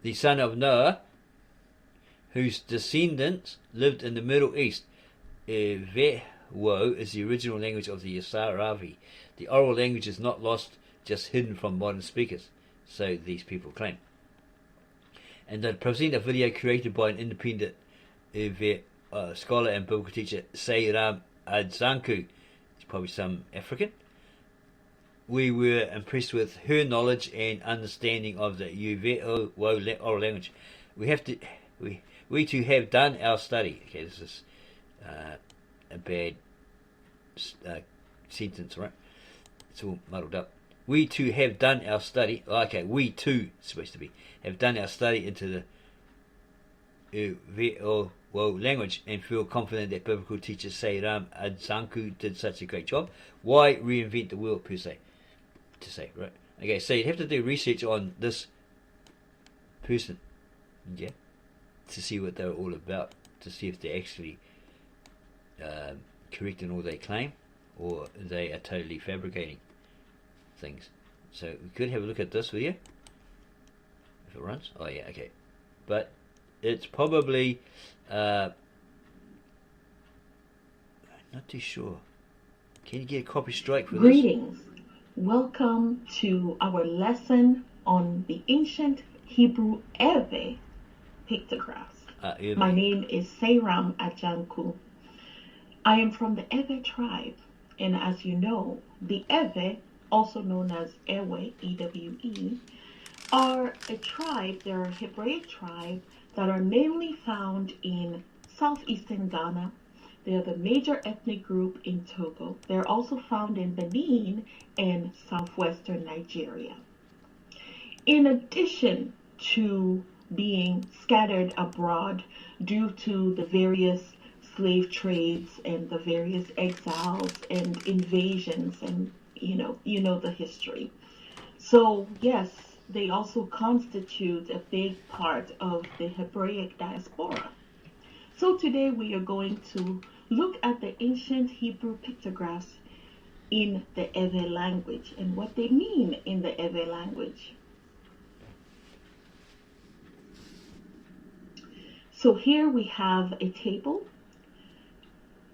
the son of Noah, whose descendants lived in the Middle East. Evewo is the original language of the Sahrawi. The oral language is not lost, just hidden from modern speakers, so these people claim. And they present a video created by an independent scholar and biblical teacher, Seyram Adzanku. He's probably some African. We were impressed with her knowledge and understanding of the Uve'o oral language. We too have done our study. Okay, this is a bad sentence, right? It's all muddled up. We too have done our study. Okay, we too, supposed to be, have done our study into the Uve'o language and feel confident that biblical teacher Seyram Adzanku did such a great job. Why reinvent the wheel per se? To say, right? Okay, so you have to do research on this person, yeah, to see what they're all about, to see if they're actually correct in all they claim, or they are totally fabricating things. So we could have a look at this video if it runs. Oh yeah, okay, but it's probably not too sure. Can you get a copy strike for Greetings. Welcome to our lesson on the ancient Hebrew Eve pictographs. My name is Seyram Adzanku. I am from the Eve tribe, and as you know, the Eve, also known as Ewe, E-W-E, are a tribe. They're a Hebraic tribe that are mainly found in southeastern Ghana. They are the major ethnic group in Togo. They're also found in Benin and southwestern Nigeria. In addition to being scattered abroad due to the various slave trades and the various exiles and invasions, and you know the history. So yes, they also constitute a big part of the Hebraic diaspora. So today we are going to look at the ancient Hebrew pictographs in the Ewe language and what they mean in the Ewe language. So here we have a table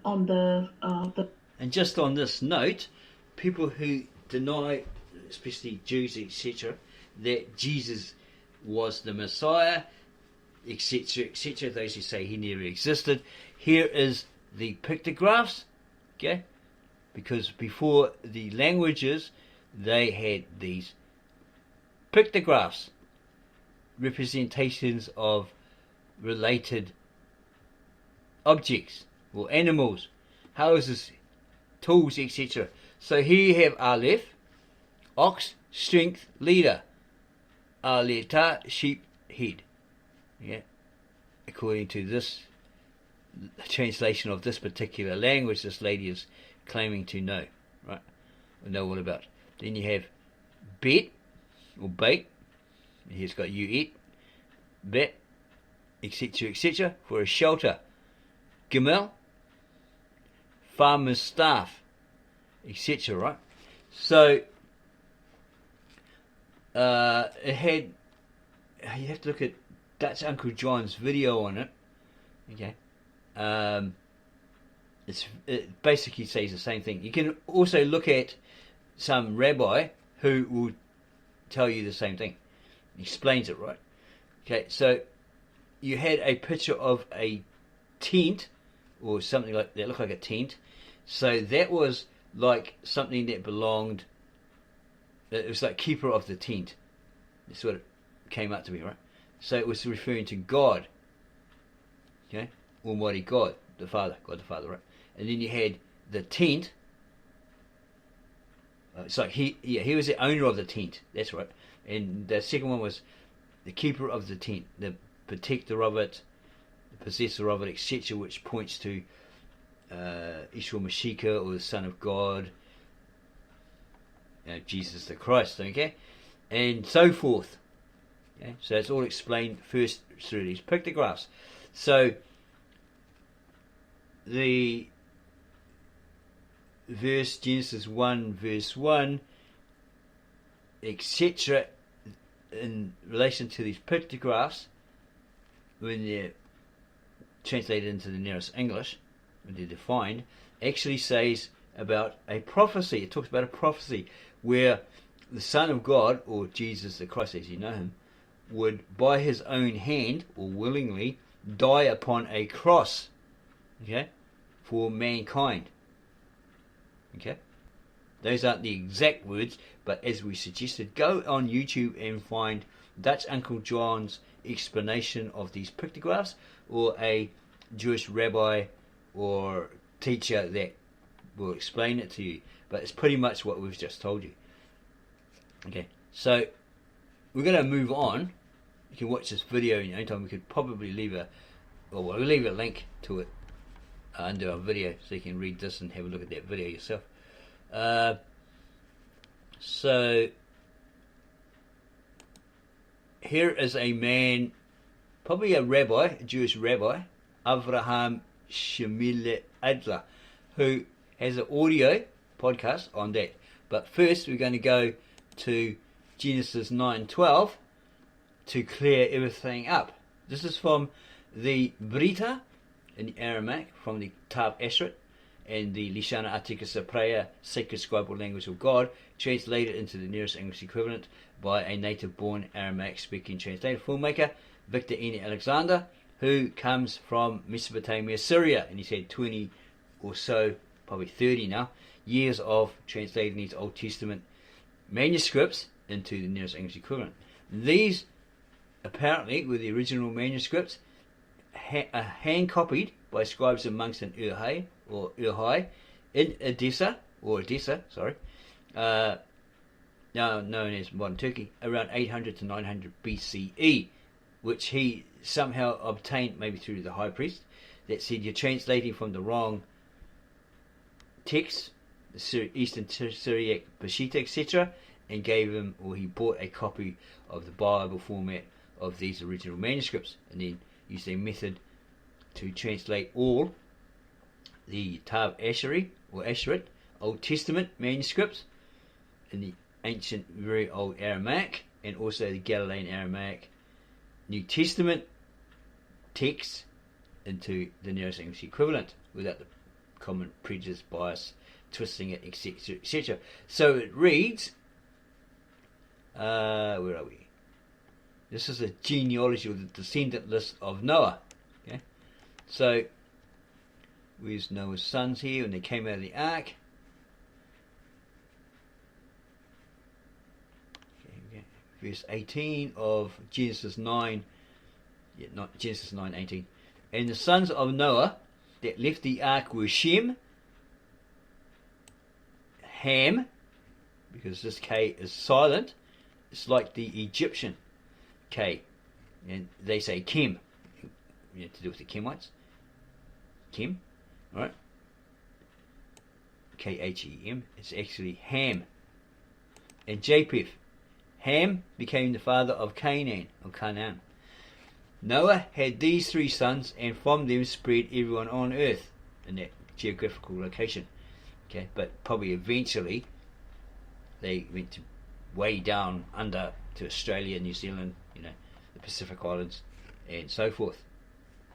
on the And just on this note, people who deny, especially Jews, etc., that Jesus was the Messiah, etc., etc., those who say he never existed, here is the pictographs, okay? Because before the languages, they had these pictographs, representations of related objects or animals, houses, tools, etc. So here you have Aleph, ox, strength, leader. Aleta, sheep, head. Yeah, according to this translation of this particular language, this lady is claiming to know, right? Or know all about. Then you have bet or bait. Here's got you eat, bet, etc., etc. for a shelter. Gimel, farmer's staff, etc. Right? So it had. You have to look at Dutch Uncle John's video on it. Okay. It basically says the same thing. You can also look at some rabbi who will tell you the same thing. He explains it, right? Okay, so you had a picture of a tent or something like that, looked like a tent. So that was like something that belonged. It was like keeper of the tent. That's what it came out to be, right? So it was referring to God. Okay, Almighty God the Father, right? And then you had the tent. It's like he was the owner of the tent. That's right. And the second one was the keeper of the tent, the protector of it, the possessor of it, etc., which points to Yeshua Mashiach, or the Son of God, Jesus the Christ. Okay, and so forth. Okay? So it's all explained first through these pictographs. So the verse, Genesis 1 verse 1, etc., in relation to these pictographs, when they're translated into the nearest English, when they're defined, actually says about a prophecy. It talks about a prophecy where the Son of God, or Jesus the Christ as you know him, would by his own hand, or willingly, die upon a cross, okay, for mankind. Okay? Those aren't the exact words, but as we suggested, go on YouTube and find Dutch Uncle John's explanation of these pictographs, or a Jewish rabbi or teacher that will explain it to you. But it's pretty much what we've just told you. Okay, so we're going to move on. You can watch this video in your own time. We could probably we'll leave a link to it under our video, so you can read this and have a look at that video yourself. So here is a man, probably a rabbi, a Jewish rabbi, Avraham Shemile Adler, who has an audio podcast on that. But first we're going to go to Genesis 9:12 to clear everything up. This is from the Brita in Aramaic, from the Tav Ashret, and the Lishana Articus Prayer, sacred scribal language of God, translated into the nearest English equivalent by a native-born Aramaic-speaking translator filmmaker, Victor Ene Alexander, who comes from Mesopotamia, Syria, and he's had 20 or so, probably 30 now, years of translating these Old Testament manuscripts into the nearest English equivalent. These apparently were the original manuscripts, hand-copied by scribes and monks in Ur-Hai, in Edessa, now known as modern Turkey, around 800 to 900 BCE, which he somehow obtained, maybe through the high priest, that said you're translating from the wrong text, the Eastern Syriac, Peshitta, etc., and gave him, or he bought a copy of the Bible format of these original manuscripts, and then used a method to translate all the Tav Asheri or Asheret Old Testament manuscripts in the ancient, very old Aramaic, and also the Galilean Aramaic New Testament texts into the nearest English equivalent without the common prejudice, bias, twisting it, etc., etc. So it reads, where are we? This is a genealogy, or the descendant list of Noah. Okay, so where's Noah's sons here when they came out of the ark? Okay. Verse 18 of Genesis 9. Yeah, not Genesis 9:18. And the sons of Noah that left the ark were Shem, Ham, because this K is silent. It's like the Egyptian K, and they say Chem, to do with the Kemites. Chem, right? Khem. It's actually Ham. And Japheth. Ham became the father of Canaan. Noah had these three sons, and from them spread everyone on earth, in that geographical location. Okay, but probably eventually they went to way down under to Australia, New Zealand, the Pacific Islands, and so forth,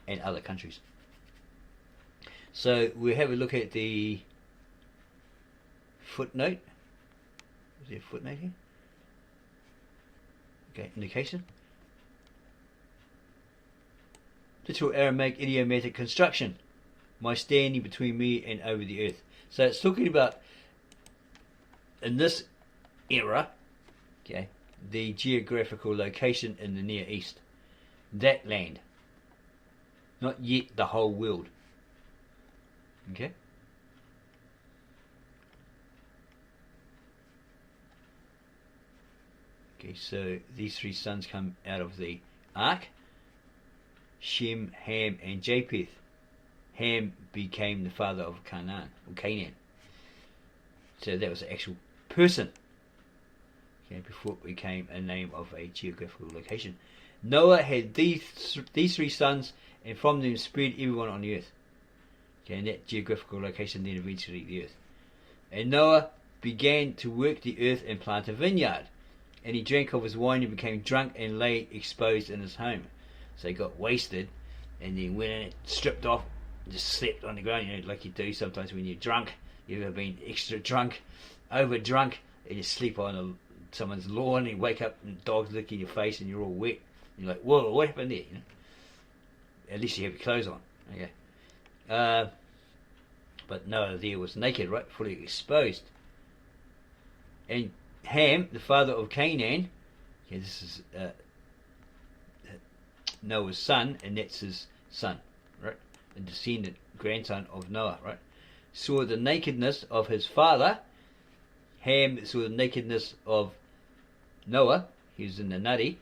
and other countries. So we'll have a look at the footnote. Is there a footnote here? Okay, indication. Literal Aramaic idiomatic construction. My standing between me and over the earth. So it's talking about, in this era, okay, the geographical location in the Near East. That land. Not yet the whole world. Okay? Okay, so these three sons come out of the ark. Shem, Ham, and Japheth. Ham became the father of Canaan. So that was an actual person. Okay, before it became a name of a geographical location. Noah had these three sons, and from them spread everyone on the earth. Okay, and that geographical location then eventually the earth. And Noah began to work the earth and plant a vineyard. And he drank of his wine and became drunk and lay exposed in his home. So he got wasted and then went in and stripped off and just slept on the ground, like you do sometimes when you're drunk. You've ever been extra drunk, over drunk, and you sleep on someone's lawn and you wake up and dogs licking your face and you're all wet. You're like, whoa, what happened there? At least you have your clothes on. Okay. But Noah there was naked, right? Fully exposed. And Ham, the father of Canaan, this is Noah's son, and that's his son, right? The descendant, grandson of Noah, right? Saw the nakedness of his father. Ham saw the nakedness of Noah. He was in the nutty,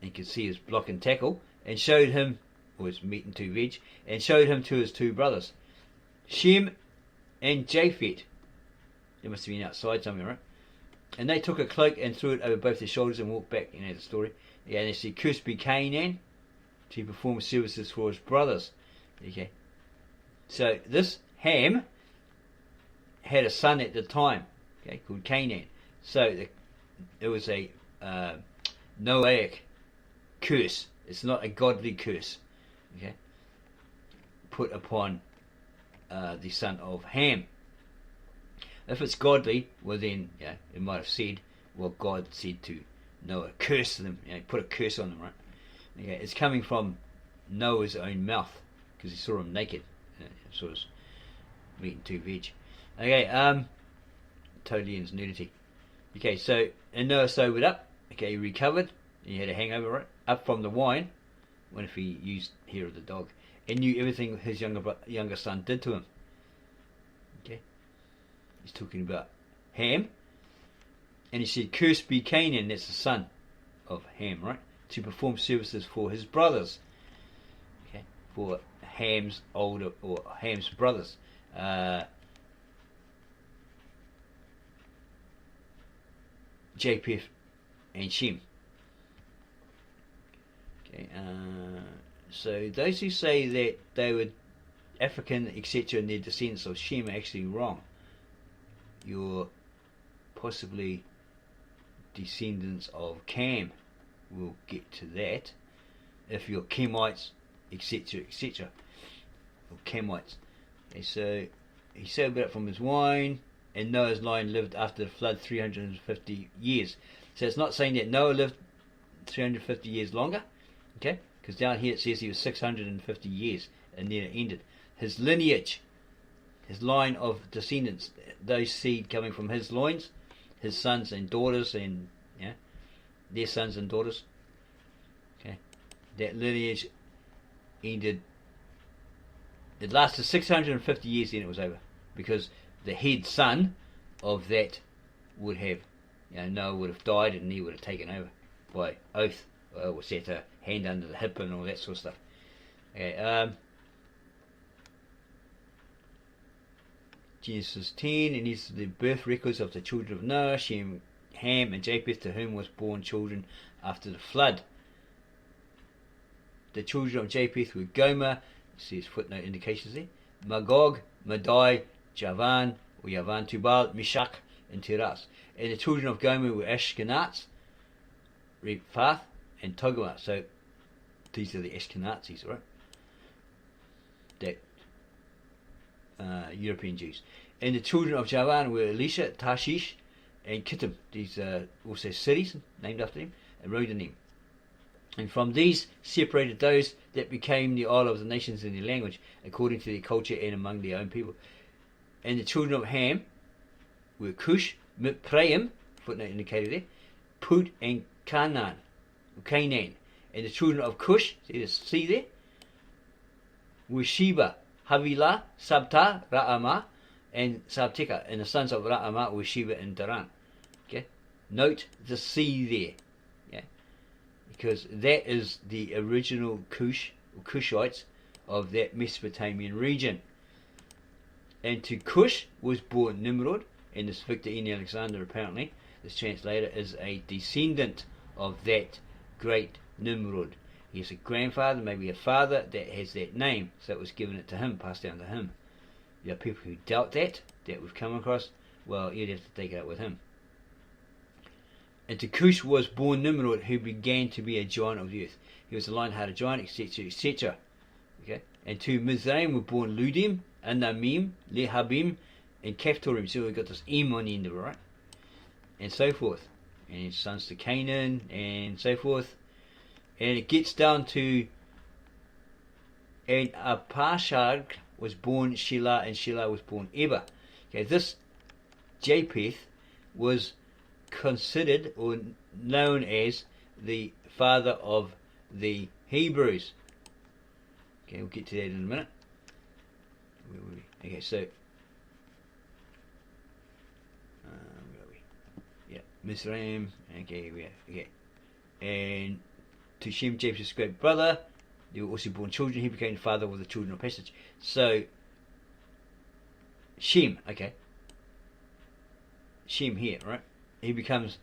and you could see his block and tackle, and showed him, or his meat and 2 veg, and showed him to his 2 brothers, Shem and Japheth. They must have been outside somewhere, right? And they took a cloak and threw it over both their shoulders and walked back. The story. Yeah, and they said, "Cursed be Canaan," to perform services for his brothers. Okay. So this Ham had a son at the time, okay, called Canaan. So it was a Noahic curse. It's not a godly curse, okay, put upon the son of Ham. If it's godly, well then, it might have said what God said to Noah: curse them, put a curse on them, right? Okay, it's coming from Noah's own mouth because he saw him naked, saw his meat and 2 veg. Okay, Chaldean's nudity. Okay, so and Noah sobered up. Okay, he recovered. He had a hangover, right? Up from the wine. What if he used hair of the dog? And knew everything his younger son did to him. Okay, he's talking about Ham. And he said, "Cursed be Canaan," that's the son of Ham, right? To perform services for his brothers. Okay, for Ham's brothers. Japheth and Shem. Okay, so those who say that they were African, etc., and their descendants of Shem are actually wrong. You're possibly descendants of Cam. We'll get to that. If you're Kemites, etc., etc., or Kemites. Okay, so he sobered up from his wine, and Noah's line lived after the flood 350 years. So it's not saying that Noah lived 350 years longer, okay? Because down here it says he was 650 years, and then it ended. His lineage, his line of descendants, those seed coming from his loins, his sons and daughters, and their sons and daughters. Okay, that lineage ended. It lasted 650 years, then it was over, because the head son of that would have, Noah would have died, and he would have taken over by oath, or set a hand under the hip and all that sort of stuff. Okay, Genesis 10, and these are the birth records of the children of Noah, Shem, Ham, and Japheth, to whom was born children after the flood. The children of Japheth were Gomer, says footnote indications there, Magog, Madai, Javan, or Yavan, Tubal, Meshach, and Tiras. And the children of Gomer were Ashkenaz, Rephath, and Togarmah. So these are the Ashkenazis, right? That European Jews. And the children of Javan were Elisha, Tarshish, and Kittim. These are also cities named after them, and Rodanim. And from these separated those that became the isle of the nations in their language, according to their culture and among their own people. And the children of Ham were Cush, Mizraim, footnote indicated there, Put, and Canaan. And the children of Cush, see there, were Sheba, Havilah, Sabta, Ra'amah, and Sabteka. And the sons of Ra'amah were Sheba and Daran. Okay, note the C there. Because that is the original Cush, or Cushites, of that Mesopotamian region. And to Cush was born Nimrod, and this Victor N. Alexander, apparently, this translator, is a descendant of that great Nimrod. He has a grandfather, maybe a father, that has that name, so it was given it to him, passed down to him. There are people who doubt that we've come across. Well, you'd have to take it up with him. And to Cush was born Nimrod, who began to be a giant of the earth. He was a lion-hearted giant, etc., etc. Okay. And to Mizraim were born Ludim, Anamim, Lehabim, and Kephtorim. So we've got this im on the end of it, right? And so forth. And his sons to Canaan, and so forth. And it gets down to, and Arpachshad was born Shelah, and Shelah was born Eber. Okay, this Japheth was considered or known as the father of the Hebrews. Okay, we'll get to that in a minute. Okay, so where are we? Yeah, Mizraim. Okay, okay, and to Shem, Japheth's great brother, they were also born children. He became the father of the children of passage. So Shem, okay, Shem here, right? He becomes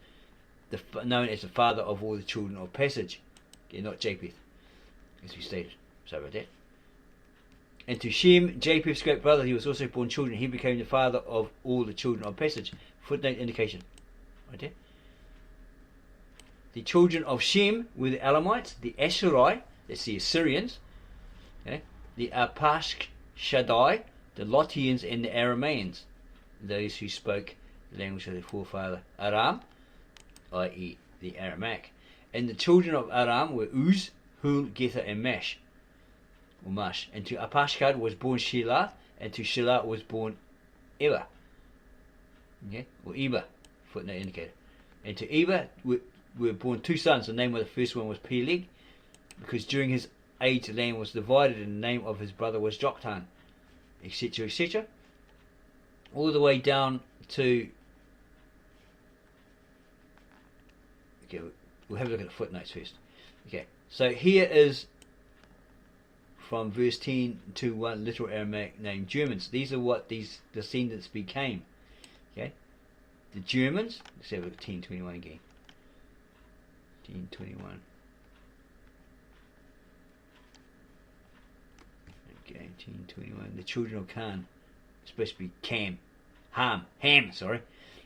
known as the father of all the children of passage. Okay, not Japheth, as we stated. Sorry about that. And to Shem, Japheth's great brother, he was also born children. He became the father of all the children of passage. Footnote indication. Right there. The children of Shem were the Elamites, the Asherai, that's the Assyrians, okay, the Arpachshadai, the Lotians, and the Aramaeans, those who spoke the language of their forefather Aram, i.e. the Aramaic. And the children of Aram were Uz, Hul, Gether, and Mash, or Mash. And to Arpachshad was born Shelah, and to Shelah was born Eber, okay, or Eber, footnote indicator. And to Eber were born two sons. The name of the first one was Peleg, because during his age the land was divided, and the name of his brother was Joktan, etc., etc. All the way down to, okay, we'll have a look at the footnotes first. Okay, so here is from verse 10 to 1, literal Aramaic name Germans. These are what these descendants became. Okay, the Germans. Let's have a look at 10:21 again. 10:21. Okay, 10:21. The children of Canaan, supposed to be Ham, sorry.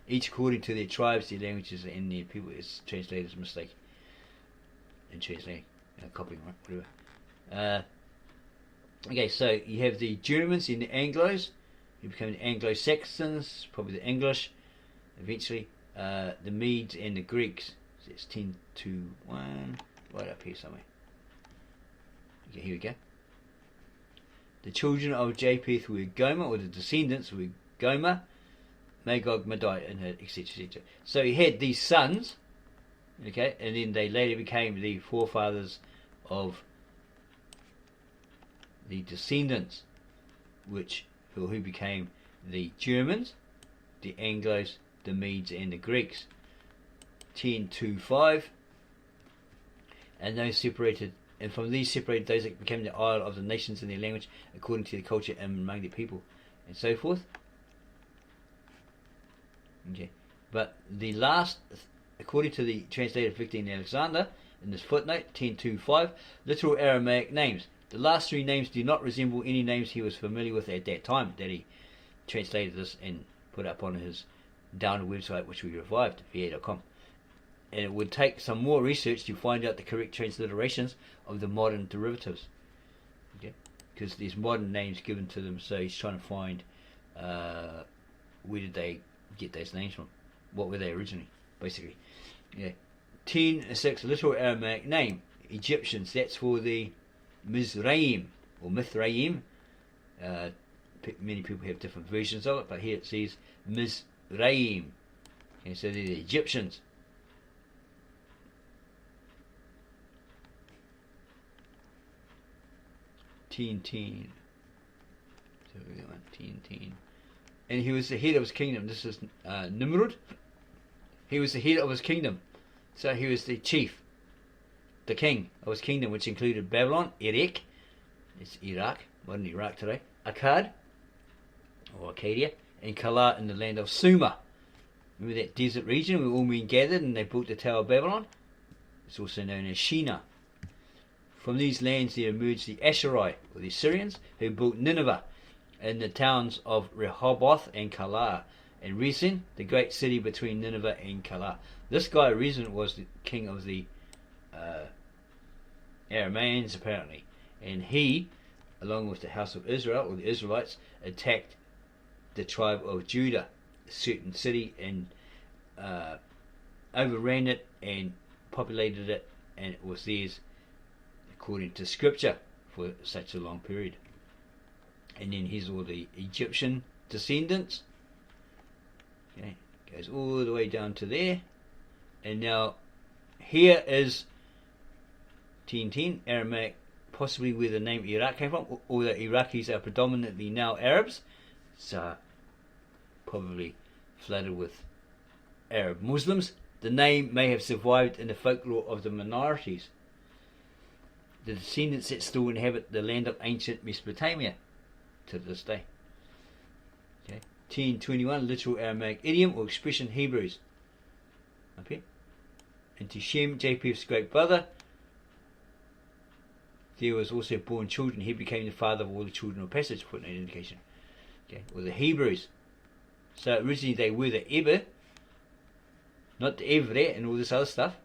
Each according to their tribes, their languages, and their people. It's translated as a mistake in translating, copying, right? Whatever. Okay, so you have the Germans and the Anglos, who became the Anglo-Saxons, probably the English, eventually. The Medes and the Greeks. So it's 10:1, right up here somewhere. Okay, here we go. The children of Japheth were Gomer, or the descendants were Gomer, Magog, Madai, and etc., etc. So he had these sons, okay, and then they later became the forefathers of the descendants, who became the Germans, the Anglos, the Medes, and the Greeks. 10:2-5, and those separated, and from these separated those that became the isle of the nations in their language, according to the culture and among their people, and so forth. Okay, but the last, according to the translator Victor and Alexander, in this footnote 10:2-5, literal Aramaic names. The last three names do not resemble any names he was familiar with at that time that he translated this and put up on his download website, which we revived, va.com. And it would take some more research to find out the correct transliterations of the modern derivatives. Okay, because there's modern names given to them, so he's trying to find where did they get those names from? What were they originally, basically? Yeah. 10:6, literal Aramaic name. Egyptians, that's for the Mizraim, or Mithraim. Many people have different versions of it, but here it says Mizraim. Okay, so they're the Egyptians. Ten. So we got 10. And he was the head of his kingdom. This is Nimrod. He was the head of his kingdom. So he was the chief, the king of his kingdom, which included Babylon, Erech, it's Iraq, modern Iraq today, Akkad, or Arcadia, and Kala in the land of Sumer. Remember that desert region where all men gathered and they built the Tower of Babylon? It's also known as Shinar. From these lands there emerged the Asherai, or the Assyrians, who built Nineveh and the towns of Rehoboth and Kala, and Resen, the great city between Nineveh and Kala. This guy Rezin was the king of the Arameans apparently, and he, along with the house of Israel or the Israelites, attacked the tribe of Judah, a certain city, and overran it and populated it, and it was theirs according to scripture for such a long period. And then here's all the Egyptian descendants. Okay, goes all the way down to there. And now here is 1010 Aramaic, possibly where the name Iraq came from, although Iraqis are predominantly now Arabs. So probably flooded with Arab Muslims. The name may have survived in the folklore of the minorities. The descendants that still inhabit the land of ancient Mesopotamia to this day. Okay. 1021 literal Aramaic idiom or expression Hebrews. Up here. And to Shem, Japheth's great brother, there was also born children. He became the father of all the children of passage. Footnote indication. Okay. Or the Hebrews. So originally they were the Eber, not the Evre and all this other stuff.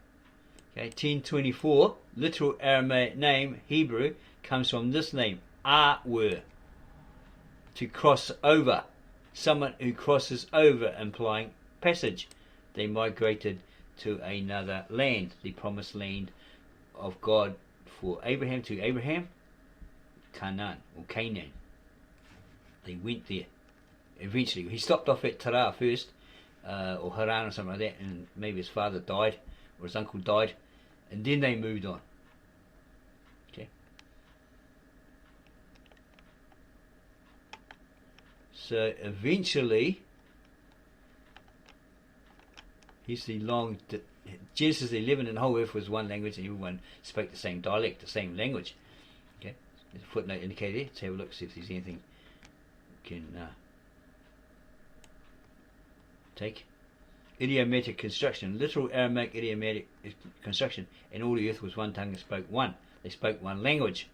Okay. 1024 literal Aramaic name Hebrew comes from this name, were, to cross over, someone who crosses over, implying passage. They migrated to another land, the promised land of God for Abraham, to Abraham, Canaan or Canaan. They went there. Eventually, he stopped off at Terah first, or Haran or something like that, and maybe his father died or his uncle died, and then they moved on. Okay. So eventually, here's the long Genesis 11, and the whole earth was one language, and everyone spoke the same dialect, the same language. Okay, there's a footnote indicated there. Let's have a look, see if there's anything we can take. Idiomatic construction, literal Aramaic idiomatic construction, and all the earth was one tongue and spoke one. They spoke one language.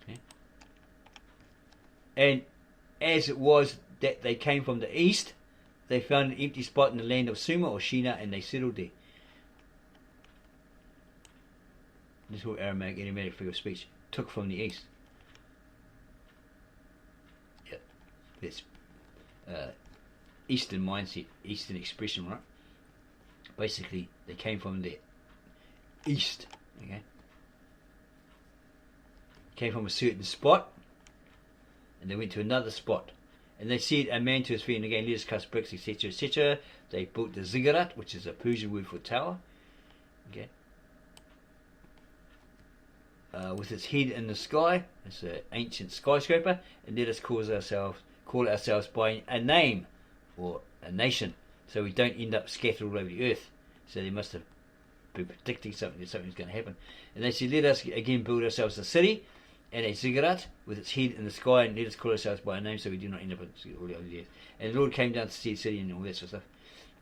Okay. And as it was that they came from the east, they found an empty spot in the land of Sumer or Shinar, and they settled there. Literal Aramaic idiomatic figure of speech, took from the east. Yeah, that's Eastern mindset, Eastern expression, right? Basically, they came from the east, okay? Came from a certain spot, and they went to another spot. And they said, a man to his feet, and again, let us cast bricks, etc., etc. They built the ziggurat, which is a Persian word for tower, okay? With its head in the sky, it's an ancient skyscraper, and let us call ourselves by a name, or a nation, so we don't end up scattered all over the earth. So they must have been predicting something, that something's going to happen. And they said, let us again build ourselves a city and a ziggurat with its head in the sky, and let us call ourselves by a name, so we do not end up all over the earth. And the Lord came down to see the city and all that sort of stuff.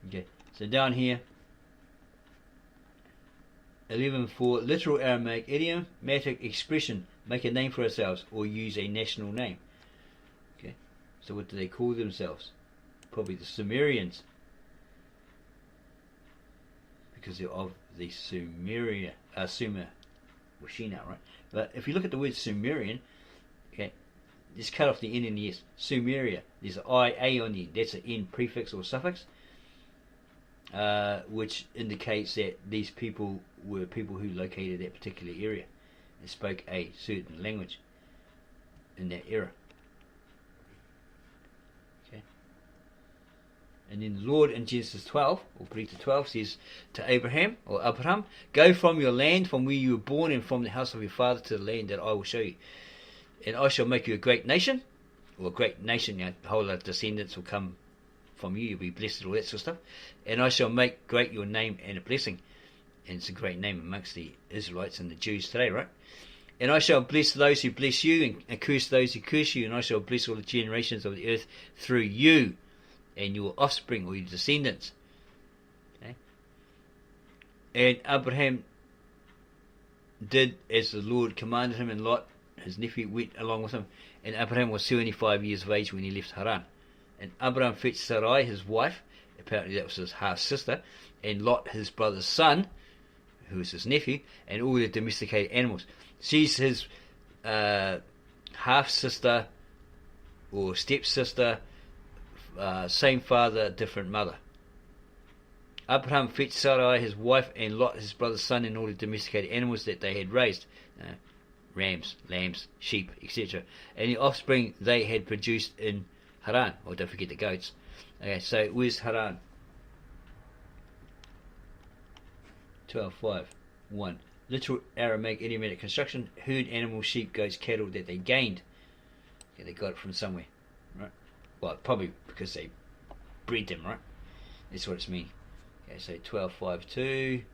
Okay, so down here, 11.4 literal Aramaic idiomatic expression, make a name for ourselves or use a national name. Okay, so what do they call themselves? Probably the Sumerians, because they're of the Sumer or Shinar, right? But if you look at the word Sumerian, okay, just cut off the N and the S. Sumeria, there's an IA on the end. That's an N prefix or suffix, which indicates that these people were people who located that particular area and spoke a certain language in that era. And then the Lord in Genesis 12, or predicted 12, says to Abraham, or Abraham, go from your land, from where you were born, and from the house of your father to the land that I will show you. And I shall make you a great nation, or a great nation, you know, a whole lot of descendants will come from you, you'll be blessed, all that sort of stuff. And I shall make great your name and a blessing. And it's a great name amongst the Israelites and the Jews today, right? And I shall bless those who bless you, and curse those who curse you, and I shall bless all the generations of the earth through you and your offspring or your descendants. Okay? And Abraham did as the Lord commanded him, and Lot, his nephew, went along with him. And Abraham was 75 years of age when he left Haran. And Abraham fetched Sarai, his wife, apparently that was his half sister, and Lot, his brother's son, who was his nephew, and all the domesticated animals. She's his half sister or stepsister, same father, different mother. Abraham fetched Sarai his wife and Lot his brother's son and all the domesticated animals that they had raised, rams, lambs, sheep, etc., and the offspring they had produced in Haran. Oh, don't forget the goats. Okay, so where's Haran? 12:5:1. Literal Aramaic idiomatic construction: herd animals, sheep, goats, cattle that they gained. Okay, they got it from somewhere, right? Well, probably because they bred them, right? That's what it's mean. Okay, so 12:5:2.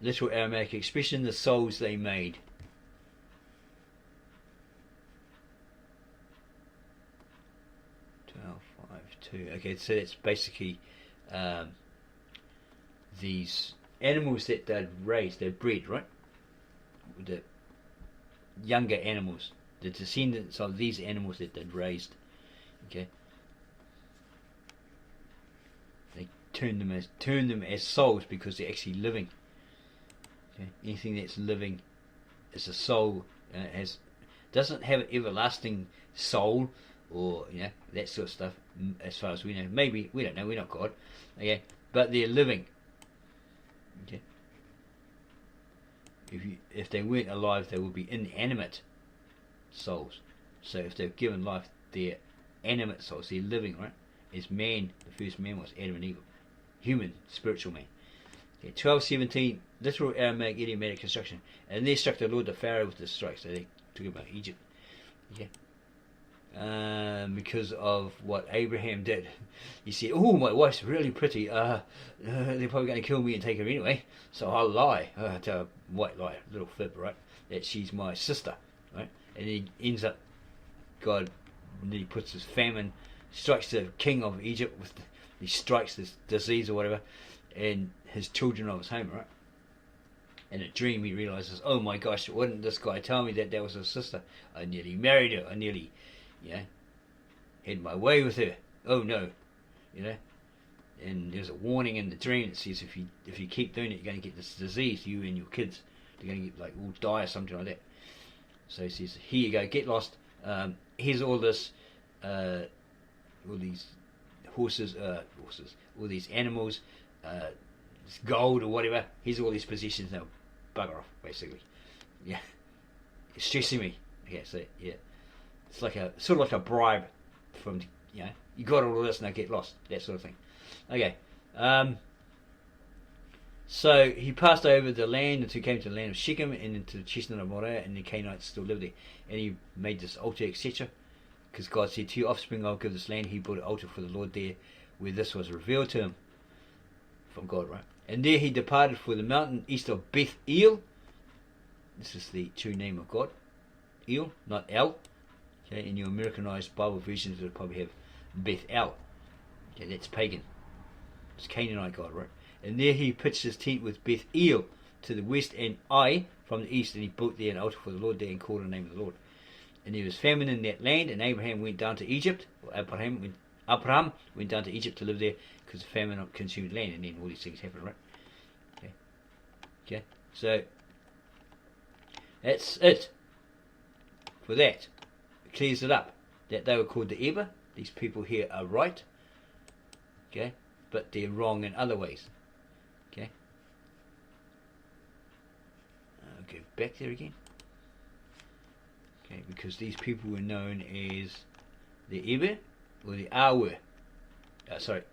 Literal Aramaic expression: the souls they made. 12:5:2. Okay, so that's basically these animals that they'd raised, they're bred, right? The younger animals, the descendants of these animals that they'd raised. Okay, they turn them as souls because they're actually living. Okay? Anything that's living is a soul. Doesn't have an everlasting soul or that sort of stuff. As far as we know, maybe we don't know. We're not God. Okay, but they're living. Okay. If they weren't alive, they would be inanimate souls. So if they're given life, they're animate souls. They're living, right? As man, the first man was Adam and Eve, human, spiritual man. Okay, 12:17, literal Aramaic idiomatic construction. And there struck the Lord the Pharaoh with the strike. So they talk about Egypt. Okay. Because of what Abraham did. He said, "Oh, my wife's really pretty. They're probably going to kill me and take her anyway, so I'll lie." To a white lie, little fib, right? That she's my sister, right? And he ends up, God, and then he puts this famine, strikes the king of Egypt with, he strikes this disease or whatever, and his children of his home, right? In a dream, he realizes, oh my gosh, why didn't this guy tell me that was his sister? I nearly married her. I nearly had my way with her. Oh no, And there's a warning in the dream that says if you keep doing it, you're going to get this disease. You and your kids, they're going to get all die or something like that. So he says, here you go, get lost. Here's all this, all these horses, all these animals, this gold or whatever. Here's all these possessions now. Bugger off, basically. Yeah, it's stressing me. Okay, so yeah. It's like sort of like a bribe from, you got all of this, now get lost, that sort of thing. Okay, so he passed over the land until he came to the land of Shechem and into the chestnut of Moriah, and the Canaanites still lived there. And he made this altar, etc. Because God said, to your offspring I'll give this land. He built an altar for the Lord there, where this was revealed to him from God, right? And there he departed for the mountain east of Beth El. This is the true name of God, El, not El. Okay, in your Americanized Bible versions, it'll probably have Beth El. Okay, that's pagan. It's Canaanite God, right? And there he pitched his tent with Beth El to the west, and Ai from the east, and he built there an altar for the Lord there and called on the name of the Lord. And there was famine in that land, and Abraham went down to Egypt. Or Abraham went down to Egypt to live there because the famine consumed land, and then all these things happened, right? Okay, so that's it for that. Clears it up that they were called the Eber. These people here are right, okay, but they're wrong in other ways. Okay, I'll go back there again. Okay, because these people were known as the Eber or the Awer.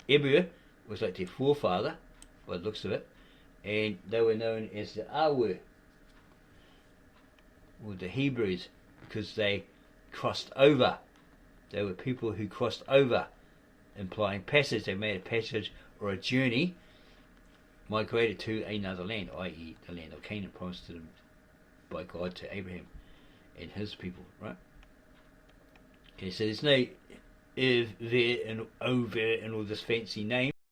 Eber was like their forefather, by the looks of it, and they were known as the Awer or the Hebrews because they crossed over. They were people who crossed over, implying passage. They made a passage or a journey, migrated to another land, i.e. the land of Canaan promised to them by God to Abraham and his people, right? Okay, so there's no if, there, and over and all this fancy name.